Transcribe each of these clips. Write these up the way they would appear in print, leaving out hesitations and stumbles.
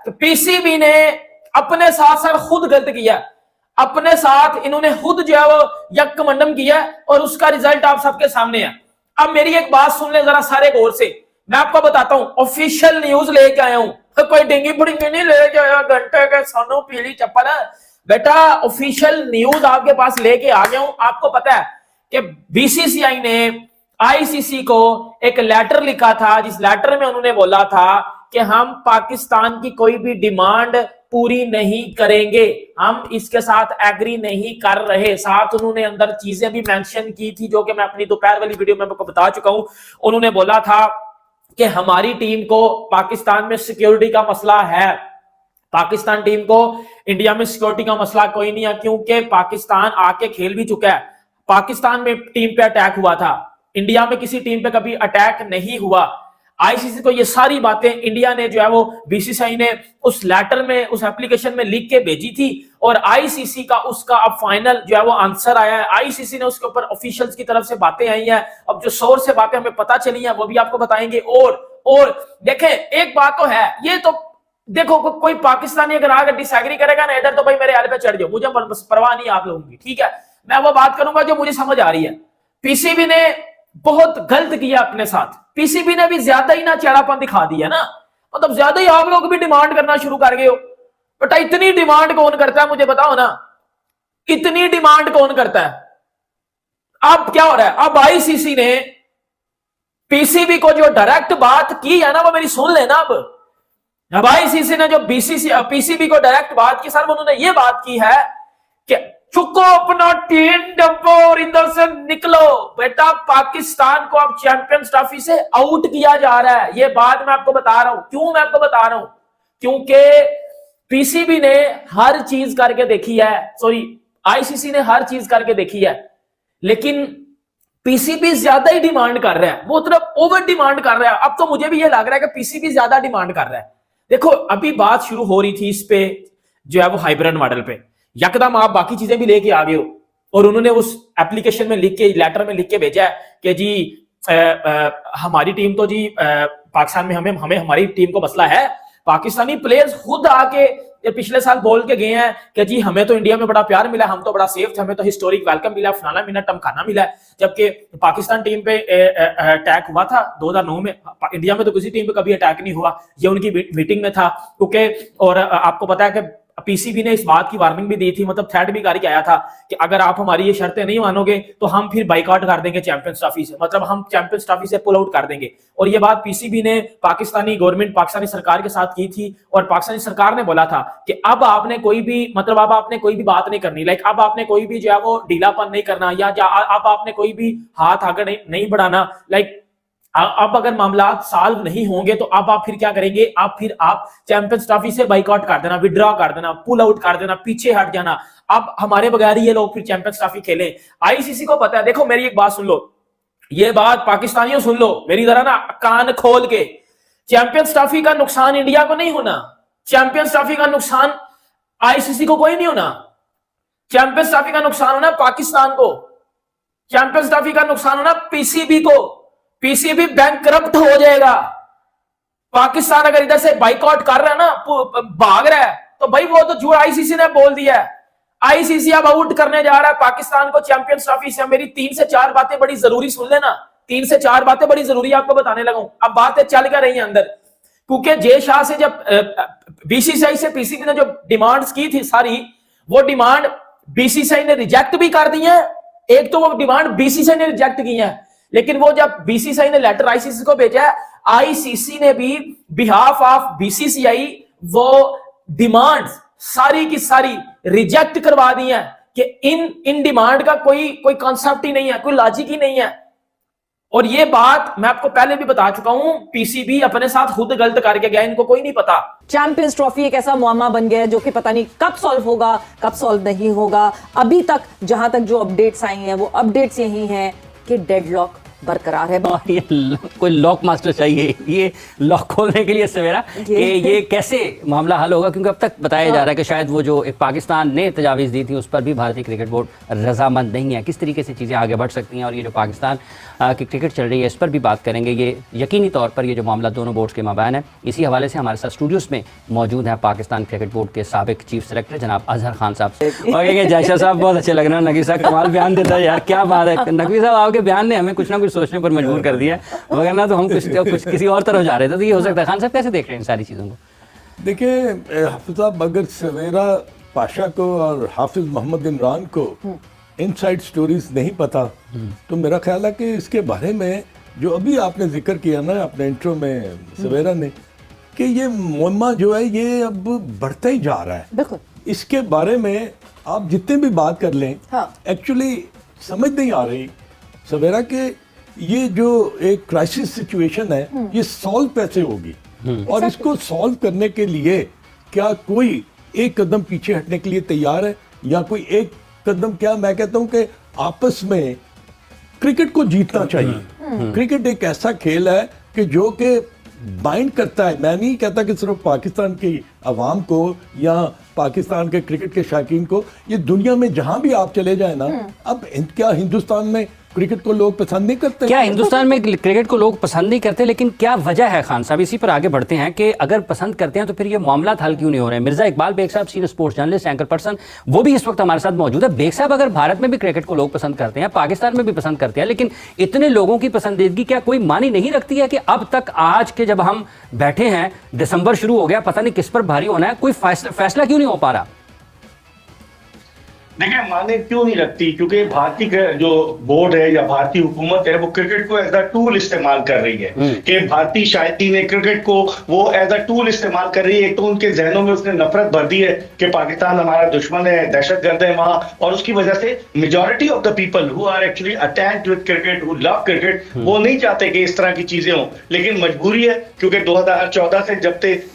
तो पीसीबी ने अपने साथ साथ खुद गलत किया, अपने साथ इन्होंने खुद जो है वो यकमंडम किया और उसका रिजल्ट आप सबके सामने है। अब मेरी एक बात सुन ले जरा सारे गौर से, मैं आपको बताता हूं, ऑफिशियल न्यूज लेके आया हूं, तो कोई डिंगी बुड़िंगी नहीं लेके आया घंटे के सोनू पीली चप्पल है बेटा, ऑफिशियल न्यूज आपके पास लेके आ गया हूं। आपको पता है कि बीसीसीआई ने आईसीसी को एक लेटर लिखा था, जिस लेटर में उन्होंने बोला था कि हम पाकिस्तान की कोई भी डिमांड पूरी नहीं करेंगे, हम इसके साथ एग्री नहीं कर रहे। साथ उन्होंने अंदर चीजें भी मेंशन की थी जो कि मैं अपनी दोपहर वाली वीडियो में आपको बता चुका हूं। उन्होंने बोला था कि हमारी टीम को पाकिस्तान में सिक्योरिटी का मसला है, पाकिस्तान टीम को इंडिया में सिक्योरिटी का मसला कोई नहीं है, क्योंकि पाकिस्तान आके खेल भी चुका है। पाकिस्तान में टीम पे अटैक हुआ था, इंडिया में किसी टीम पे कभी अटैक नहीं हुआ। आईसीसी को ये सारी बातें इंडिया ने जो है वो बीसीसीआई ने उस लेटर में, उस एप्लीकेशन में लिख के भेजी थी और आईसीसी का उसका अब फाइनल जो है वो आंसर आया है। आईसीसी ने उसके ऊपर ऑफिशियल्स की तरफ से बातें आई हैं, अब जो सोर्स से बातें हमें पता चली हैं वो भी आपको बताएंगे। और देखें एक बात तो है, ये तो देखो कोई पाकिस्तानी अगर आकर डिसएग्री करेगा ना इधर, तो भाई मेरे हाल पे चढ़ जाओ, मुझे परवाह नहीं आप लोगों की, ठीक है। मैं वो बात करूंगा जो मुझे समझ आ रही है। पीसीबी ने बहुत गलत किया अपने साथ, पीसीबी ने भी ज्यादा ही ना चेहरापन दिखा दिया ना, मतलब ज्यादा ही आप लोग भी डिमांड करना शुरू कर गए हो। बेटा इतनी डिमांड कौन करता है मुझे बताओ ना, इतनी डिमांड कौन करता है। अब क्या हो रहा है, अब आईसीसी ने पीसीबी को जो डायरेक्ट बात की है ना वो मेरी सुन लेना। अब आईसीसी ने जो पीसीबी को डायरेक्ट बात की, सर उन्होंने ये बात की है कि चुको अपना टीम डब्बो और इधर से निकलो बेटा, पाकिस्तान को अब चैंपियंस ट्रॉफी से आउट किया जा रहा है। ये बात मैं आपको बता रहा हूं, क्यों मैं आपको बता रहा हूं, क्योंकि पीसीबी ने हर चीज करके देखी है, सॉरी आईसीसी ने हर चीज करके देखी है, लेकिन पीसीबी ज्यादा ही डिमांड कर रहा है, वो तरफ ओवर डिमांड कर रहा है। अब तो मुझे भी ये लग रहा है कि पीसीबी ज्यादा डिमांड कर रहा है। देखो अभी बात शुरू हो रही थी इस पे जो है वो हाइब्रिड मॉडल पे, यकदम आप बाकी चीजें भी लेके आ गए हो और उन्होंने उस एप्लीकेशन में लिख के, लेटर में लिख के भेजा है कि जी हमारी टीम तो जी पाकिस्तान में हमें हमारी टीम को मसला है। पाकिस्तानी प्लेयर्स खुद आके पिछले साल बोल के गए हैं कि जी हमें तो इंडिया में बड़ा प्यार मिला, हम तो बड़ा सेफ थे, हमें तो हिस्टोरिक वेलकम मिला, फलाना मिला टमकाना मिला। जबकि पाकिस्तान टीम पे अटैक हुआ था 2009 में, इंडिया में तो किसी टीम पे कभी अटैक नहीं हुआ, ये उनकी मीटिंग में था, क्योंकि और आपको पता है कि पीसीबी ने इस बात की वार्निंग भी दी थी, मतलब थ्रेट भी करके आया था कि अगर आप हमारी ये शर्तें नहीं मानोगे तो हम फिर बाइकआउट कर देंगे चैंपियंस ट्रॉफी से, मतलब हम चैंपियंस ट्रॉफी से पुल आउट कर देंगे। और ये बात पीसीबी ने पाकिस्तानी गवर्नमेंट, पाकिस्तानी सरकार के साथ की थी और पाकिस्तानी सरकार ने बोला था कि अब आपने कोई भी, मतलब अब आपने कोई भी बात नहीं करनी, लाइक अब आपने कोई भी जो है वो ढीलापन नहीं करना, या अब आपने कोई भी हाथ आगे नहीं बढ़ाना। लाइक अब अगर मामला सॉल्व नहीं होंगे तो अब आप फिर क्या करेंगे, आप चैंपियंस ट्रॉफी से बाइकआउट कर देना, विड्रॉ कर देना, पुल आउट कर देना, पीछे हट जाना, अब हमारे बगैर ये लोग फिर चैंपियंस ट्रॉफी खेलें। आईसीसी को पता है। देखो मेरी एक बात सुन लो, ये बात पाकिस्तानियों सुन लो मेरी जरा ना कान खोल के, चैंपियंस ट्रॉफी का नुकसान इंडिया को नहीं होना, चैंपियंस ट्रॉफी का नुकसान आईसीसी को कोई नहीं होना, चैंपियंस ट्रॉफी का नुकसान होना पाकिस्तान को, चैंपियंस ट्रॉफी का नुकसान होना पीसीबी को। पीसीबी बैंकरप्ट हो जाएगा। पाकिस्तान अगर इधर से बाइकआउट कर रहा है ना, भाग रहा है, तो भाई वो तो झूठ आईसीसी ने बोल दिया है। आईसीसी अब आउट करने जा रहा है पाकिस्तान को चैंपियंस ट्रॉफी से। मेरी 3 से 4 बातें बड़ी जरूरी सुन लेना, 3 से 4 बातें बड़ी जरूरी आपको बताने लगा हूं। अब बातें चल कर रही है अंदर, क्योंकि जय शाह से जब बीसीसीआई से पीसीबी ने जो डिमांड्स की थी सारी, वो डिमांड बीसीसीआई ने रिजेक्ट भी कर दी है। एक तो वो डिमांड बीसीसीआई ने रिजेक्ट की है, लेकिन वो जब बीसीसीआई ने लेटर आईसीसी को भेजा है, आईसीसी ने भी बिहाफ ऑफ बीसीसीआई वो डिमांड्स सारी की सारी रिजेक्ट करवा दी है कि इन डिमांड का कोई कॉन्सेप्ट ही नहीं है, कोई लॉजिक ही नहीं है। और ये बात मैं आपको पहले भी बता चुका हूं, पीसीबी अपने साथ खुद गलत करके गया, इनको कोई नहीं पता। चैंपियंस ट्रॉफी एक ऐसा मुअम्मा बन गया है जो कि पता नहीं कब सॉल्व होगा, कब सॉल्व नहीं होगा। अभी तक जहां तक जो अपडेट्स आई हैं वो अपडेट्स यही हैं कि डेडलॉक बरकरार है। और ये कोई लॉक मास्टर चाहिए, ये लॉक खोलने के लिए सवेरा कि ये कैसे मामला हल होगा, क्योंकि अब तक बताया जा रहा है कि शायद वो जो एक पाकिस्तान ने तजावीज़ दी थी उस पर भी भारतीय क्रिकेट बोर्ड रजामंद नहीं है। किस तरीके से चीज़ें आगे बढ़ सकती हैं और ये जो पाकिस्तान की क्रिकेट चल रही है इस पर भी बात करेंगे। ये यकीनी तौर पर ये जो मामला दोनों बोर्ड्स के माबैन है, इसी हवाले से हमारे साथ स्टूडियोज़ में मौजूद हैं पाकिस्तान क्रिकेट बोर्ड के साबिक चीफ सेलेक्टर जनाब अजहर खान साहब। और ये जयशा साहब बहुत अच्छे लग रहे हैं, नकवी साहब कमाल बयान देता है यार, क्या बात है। नकवी साहब आपके बयान ने हमें कुछ ना कुछ सोचने पर मजबूर कर दिया, वरना तो हम कुछ किसी और तरफ जा रहे थे। तो ये हो सकता है, खान साहब कैसे देख रहे हैं इन सारी चीज़ों को? देखिए हाफिज साहब, अगर सवेरा पाशा को और हाफिज मोहम्मद इमरान को इनसाइड स्टोरीज नहीं पता तो मेरा ख्याल है कि इसके बारे में जो अभी आपने जिक्र किया ना अपने इंट्रो में सवेरा ने, कि ये मुअम्मा जो है ये अब बढ़ता ही जा रहा है। बिल्कुल, इसके बारे में आप जितने भी बात कर लें, एक्चुअली समझ नहीं आ रही सवेरा के ये जो एक क्राइसिस सिचुएशन है ये सॉल्व कैसे होगी, और इसको सॉल्व करने के लिए क्या कोई एक कदम पीछे हटने के लिए तैयार है, या कोई एक कदम, क्या मैं कहता हूं कि आपस में क्रिकेट को जीतना चाहिए। क्रिकेट एक ऐसा खेल है कि जो कि बाइंड करता है। मैं नहीं कहता कि सिर्फ पाकिस्तान की आवाम को या पाकिस्तान के क्रिकेट के शौकीन को, ये दुनिया में जहां भी आप चले जाए ना, अब क्या हिंदुस्तान में क्रिकेट को लोग पसंद नहीं करते? क्या हिंदुस्तान में क्रिकेट को लोग पसंद नहीं करते, लेकिन क्या वजह है खान साहब? इसी पर आगे बढ़ते हैं कि अगर पसंद करते हैं तो फिर ये मामला हल क्यों नहीं हो रहे हैं? मिर्जा इकबाल बेग साहब, senior sports journalist, anchor person, वो भी इस वक्त हमारे साथ मौजूद है। बेग साहब, अगर भारत में भी क्रिकेट को लोग पसंद करते हैं, पाकिस्तान में भी पसंद करते हैं, लेकिन इतने लोगों की पसंदीदगी क्या कोई मानी नहीं रखती है कि अब तक आज के जब हम बैठे हैं, दिसंबर शुरू हो गया, पता नहीं किस पर भारी होना है, कोई फैसला क्यों नहीं हो पा रहा? देखिए, माने क्यों नहीं रखती, क्योंकि भारतीय जो बोर्ड है या भारतीय हुकूमत है वो क्रिकेट को एज अ टूल इस्तेमाल कर रही है। कि भारतीय शायकीन ने क्रिकेट को वो एज अ टूल इस्तेमाल कर रही है। एक तो उनके जहनों में उसने नफरत भर दी है कि पाकिस्तान हमारा दुश्मन है, दहशतगर्द है वहां, और उसकी वजह से majority of the people who are actually attached with cricket, who love cricket, वो नहीं चाहते कि इस तरह की चीजें हों, लेकिन मजबूरी है, क्योंकि 2014 से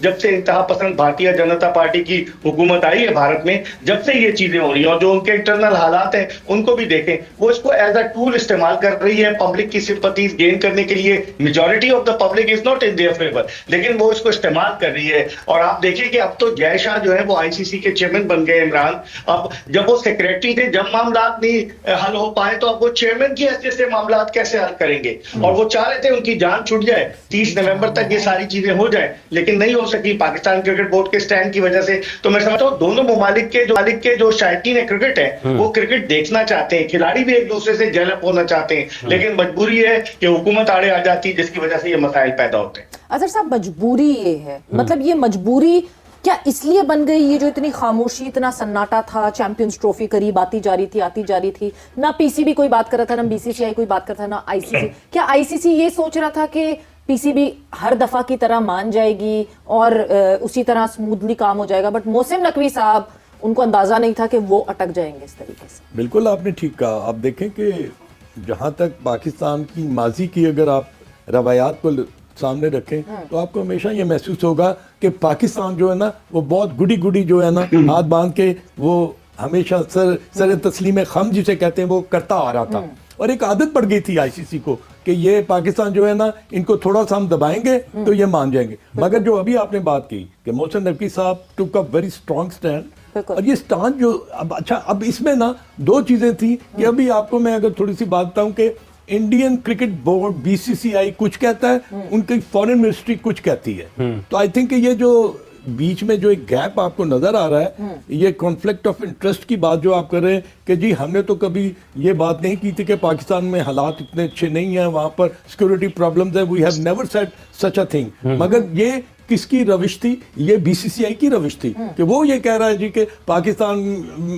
जब से इंतहा पसंद भारतीय जनता पार्टी की हुकूमत आई है भारत में, जब से ये चीजें हो रही है, और जो उनके इंटरनल हालात हैं उनको भी देखें, वो इसको एज अ टूल इस्तेमाल कर रही है पब्लिक की सिंपैथीज गेन करने के लिए। Majority of the public is not in their favour, लेकिन वो इसको इस्तेमाल कर रही है। और आप देखिए कि अब तो जय शाह जो है वो आईसीसी के चेयरमैन बन गए। इमरान, अब जब वो सेक्रेटरी थे, जब मामला नहीं हल हो पाए तो अब वो चेयरमैन की हैसियत से मामला कैसे हल करेंगे? और वो चाह रहे थे उनकी जान छूट जाए, 30 नवंबर तक ये सारी चीजें हो जाए, लेकिन नहीं हो सकी पाकिस्तान क्रिकेट बोर्ड के स्टैंड की वजह से। तो मैं समझता हूँ दोनों ममालिक के जो शायकीन है क्रिकेट है वो क्रिकेट देखना चाहते हैं, खिलाड़ी भी एक दूसरे से जेलअप होना चाहते हैं, लेकिन मजबूरी है कि हुकूमत आड़े आ जाती है, जिसकी वजह से ये मसाइल पैदा होते हैं। अजहर साहब, मजबूरी ये है, मतलब ये मजबूरी क्या इसलिए बन गई? ये जो इतनी खामोशी, इतना सन्नाटा था, चैंपियंस ट्रॉफी करीब आती जा रही थी, ना पीसीबी कोई बात कर रहा था, ना बीसीसीआई कोई बात कर रहा था, ना आईसीसी। क्या आईसीसी ये सोच रहा था कि पीसीबी हर दफा की तरह मान जाएगी और उसी तरह स्मूथली काम हो जाएगा? बट मोहसिन नकवी साहब, उनको अंदाजा नहीं था कि वो अटक जाएंगे इस तरीके से। बिल्कुल आपने ठीक कहा। आप देखें कि जहां तक पाकिस्तान की माजी की अगर आप रवायात को सामने रखें तो आपको हमेशा ये महसूस होगा कि पाकिस्तान जो है ना वो बहुत गुडी जो है ना हाथ बांध के वो हमेशा सर तस्लीम खम जिसे कहते हैं वो करता आ रहा था। और एक आदत पड़ गई थी आईसीसी को कि ये पाकिस्तान जो है ना इनको थोड़ा सा हम दबाएंगे तो ये मान जाएंगे। मगर जो अभी आपने बात की कि मोहसिन नकवी साहब टुक अ वेरी स्ट्रॉन्ग स्टैंड, और ये स्टांस जो अब इसमें ना दो चीजें थी कि अभी आपको मैं अगर थोड़ी सी बात बताऊं कि इंडियन क्रिकेट बोर्ड बीसीसीआई कुछ कहता है, उनकी फॉरेन मिनिस्ट्री कुछ कहती है। तो आई थिंक ये जो बीच में जो एक गैप आपको नजर आ रहा है, ये कॉन्फ्लिक्ट ऑफ इंटरेस्ट की बात जो आप कर रहे हैं कि जी हमने तो कभी ये बात नहीं की थी कि पाकिस्तान में हालात इतने अच्छे नहीं हैं, वहां पर सिक्योरिटी प्रॉब्लम्स है, we have never said such a thing. मगर ये किसकी रविश थी? ये बीसीसीआई की रविश थी कि वो ये कह रहा है जी कि पाकिस्तान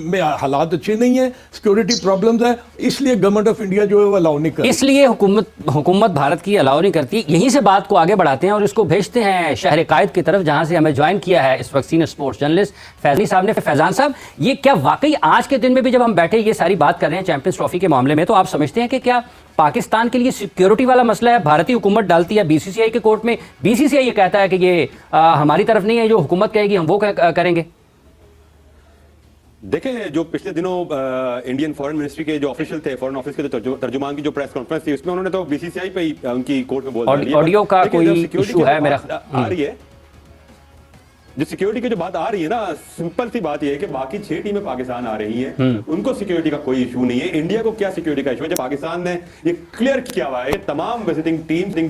में हालात अच्छे नहीं है, सिक्योरिटी प्रॉब्लम्स है, इसलिए गवर्नमेंट ऑफ इंडिया जो है वो अलाउ नहीं करती, इसलिए हुकूमत भारत की अलाउ नहीं करती। यहीं से बात को आगे बढ़ाते हैं और इसको भेजते हैं शहर कायद की तरफ, जहां से हमें ज्वाइन किया है इस वक्त सीनियर स्पोर्ट्स जर्नलिस्ट फैजली साहब ने। फैजान साहब, ये क्या वाकई आज के दिन में भी जब हम बैठे ये सारी बात कर रहे हैं चैंपियंस ट्रॉफी के मामले में, तो आप समझते हैं कि क्या पाकिस्तान के लिए सिक्योरिटी वाला मसला है? भारतीय हुकूमत डालती है बीसीसीआई के कोर्ट में, बीसीसीआई ये कहता है कि ये हमारी तरफ नहीं है, जो हुकूमत कहेगी हम वो करेंगे। देखें जो पिछले दिनों इंडियन फॉरेन मिनिस्ट्री के जो ऑफिशियल थे, फॉरेन ऑफिस के जो तर्जुमान की जो प्रेस कॉन्फ्रेंस थी, उसमें उन्होंने तो बीसीसीआई पे ही उनकी कोर्ट में बोल दिया। ऑडियो का देखिए, कोई जब security इशू की है मेरा आ रही है, जो सिक्योरिटी की जो बात आ रही है ना, सिंपल सी बात ये है कि बाकी 6 टीमें पाकिस्तान आ रही हैं, उनको सिक्योरिटी का कोई इशू नहीं है। इंडिया को क्या सिक्योरिटी का इशू है? जब पाकिस्तान ने ये क्लियर किया हुआ है कि तमाम विजिटिंग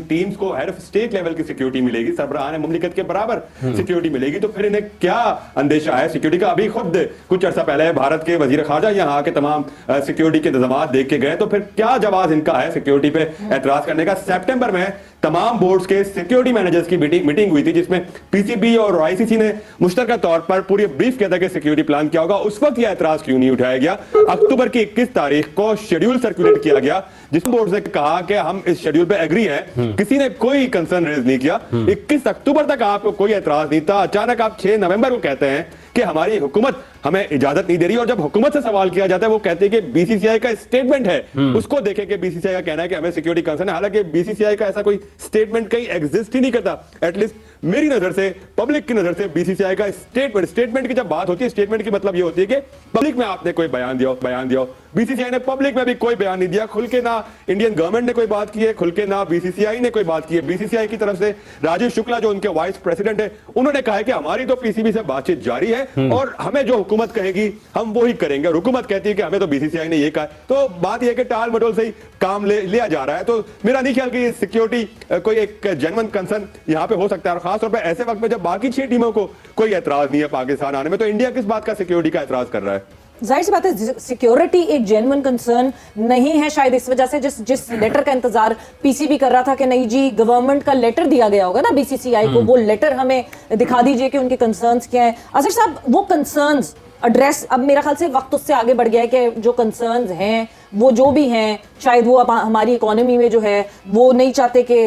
टीम्स को हेड ऑफ स्टेट लेवल की सिक्योरिटी मिलेगी, सरबराह मुमलिकत के बराबर सिक्योरिटी मिलेगी, तो फिर इन्हें क्या अंदेशा है सिक्योरिटी का? अभी खुद कुछ अर्सा पहले भारत के वजीर खारजा यहाँ के तमाम सिक्योरिटी के इंतजाम देख के गए, तो फिर क्या जवाब इनका है सिक्योरिटी पे एतराज करने का? सितंबर में तमाम बोर्ड्स के सिक्योरिटी मैनेजर्स की मीटिंग हुई थी, जिसमें पीसीबी और आईसीसी ने मुश्तरका तौर पर पूरी ब्रीफ किया था कि सिक्योरिटी प्लान क्या होगा। उस वक्त यह एतराज क्यों नहीं उठाया गया? अक्टूबर की 21 तारीख को शेड्यूल सर्कुलेट किया गया, जिस बोर्ड ने कहा कि हम इस शेड्यूल पे एग्री हैं, किसी ने कोई कंसर्न रेज नहीं किया। 21 अक्टूबर तक आपको कोई एतराज नहीं था। अचानक आप 6 नवंबर को कहते हैं कि हमारी हुकूमत हमें इजाजत नहीं दे रही, और जब हुकूमत से सवाल किया जाता है वो कहते हैं कि बीसीसीआई का स्टेटमेंट है, उसको देखें कि बीसीसीआई का कहना है कि हमें सिक्योरिटी कंसर्न है, हालांकि बीसीसीआई का ऐसा कोई स्टेटमेंट कहीं एग्जिस्ट ही नहीं करता। एटलीस्ट मेरी नजर से, पब्लिक की नजर से बीसीसीआई का स्टेटमेंट की जब बात होती है, स्टेटमेंट की मतलब ये होती है कि पब्लिक में आपने कोई बयान दिया। बीसीसीआई ने पब्लिक में भी कोई बयान नहीं दिया, खुल के ना इंडियन गवर्नमेंट ने कोई बात की है, खुल के ना बीसीसीआई ने कोई बात की है। बीसीसीआई की तरफ से राजेश शुक्ला जो उनके वाइस प्रेसिडेंट है, उन्होंने कहा है कि हमारी तो पीसीबी से बातचीत जारी है और हमें जो हुकूमत कहेगी हम वो ही करेंगे, और हुकूमत कहती है कि हमें तो बीसीसीआई ने ये कहा। तो बात यह है कि टाल मटोल से ही काम लिया जा रहा है। तो मेरा नहीं ख्याल कि सिक्योरिटी कोई एक जेन्युइन कंसर्न यहाँ पे हो सकता है, और खासतौर पर ऐसे वक्त में जब बाकी 6 टीमों को कोई एतराज नहीं है पाकिस्तान आने में, तो इंडिया किस बात का सिक्योरिटी का एतराज कर रहा है? जाहिर सी बात है सिक्योरिटी एक जेन्युइन कंसर्न नहीं है, शायद इस वजह से जिस लेटर का इंतजार पीसीबी कर रहा था कि नहीं जी गवर्नमेंट का लेटर दिया गया होगा ना बीसीसीआई को, वो लेटर हमें दिखा दीजिए कि उनके कंसर्न्स क्या हैं। असर साहब वो कंसर्न्स एड्रेस, अब मेरा ख्याल से वक्त उससे आगे बढ़ गया है कि जो कंसर्न्स हैं वो जो भी हैं, शायद वो अब हमारी इकोनॉमी में जो है वो नहीं चाहते कि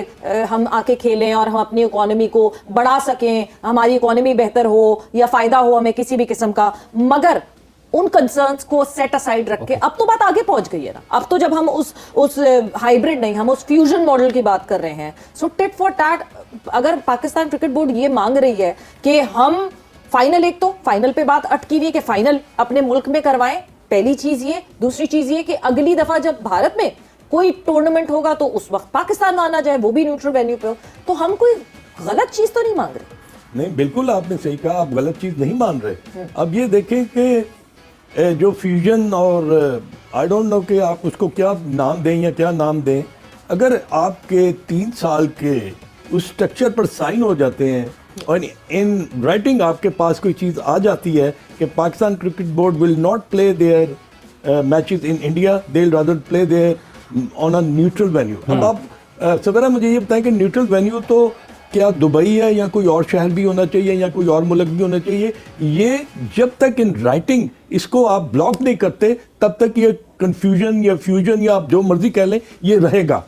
हम आके खेलें और हम अपनी इकोनॉमी को बढ़ा सकें, हमारी इकोनॉमी बेहतर हो या फायदा हो हमें किसी भी किस्म का, मगर उन कंसर्न्स को सेट असाइड रख के अब तो बात आगे पहुंच गई है ना। अब तो जब हम उस हाइब्रिड नहीं, हम उस फ्यूजन मॉडल की बात कर रहे हैं। सो टिट फॉर टैट, अगर पाकिस्तान क्रिकेट बोर्ड ये मांग रही है कि हम फाइनल, एक तो फाइनल पे बात अटकी हुई है कि फाइनल अपने मुल्क में करवाएं, पहली चीज ये। दूसरी चीज ये कि अगली दफा जब भारत में कोई टूर्नामेंट होगा तो उस वक्त पाकिस्तान आना जाए, वो भी न्यूट्रल वेन्यू पे हो। तो हम कोई गलत चीज तो नहीं मांग रहे। नहीं, बिल्कुल आपने सही कहा, आप गलत चीज नहीं मान रहे। अब ये देखें कि जो फ्यूजन और आई डोंट नो कि आप उसको क्या नाम दें या क्या नाम दें, अगर आपके 3 साल के उस स्ट्रक्चर पर साइन हो जाते हैं और इन राइटिंग आपके पास कोई चीज़ आ जाती है कि Pakistan cricket board will not play their matches in India, they will rather play their on a neutral venue. अब आप सवेरा मुझे ये बताएं कि न्यूट्रल वेन्यू तो क्या दुबई है या कोई और शहर भी होना चाहिए या कोई और मुल्क भी होना चाहिए? ये जब तक इन राइटिंग इसको आप ब्लॉक नहीं करते तब तक ये कंफ्यूजन या फ्यूजन या आप जो मर्जी कह लें ये रहेगा।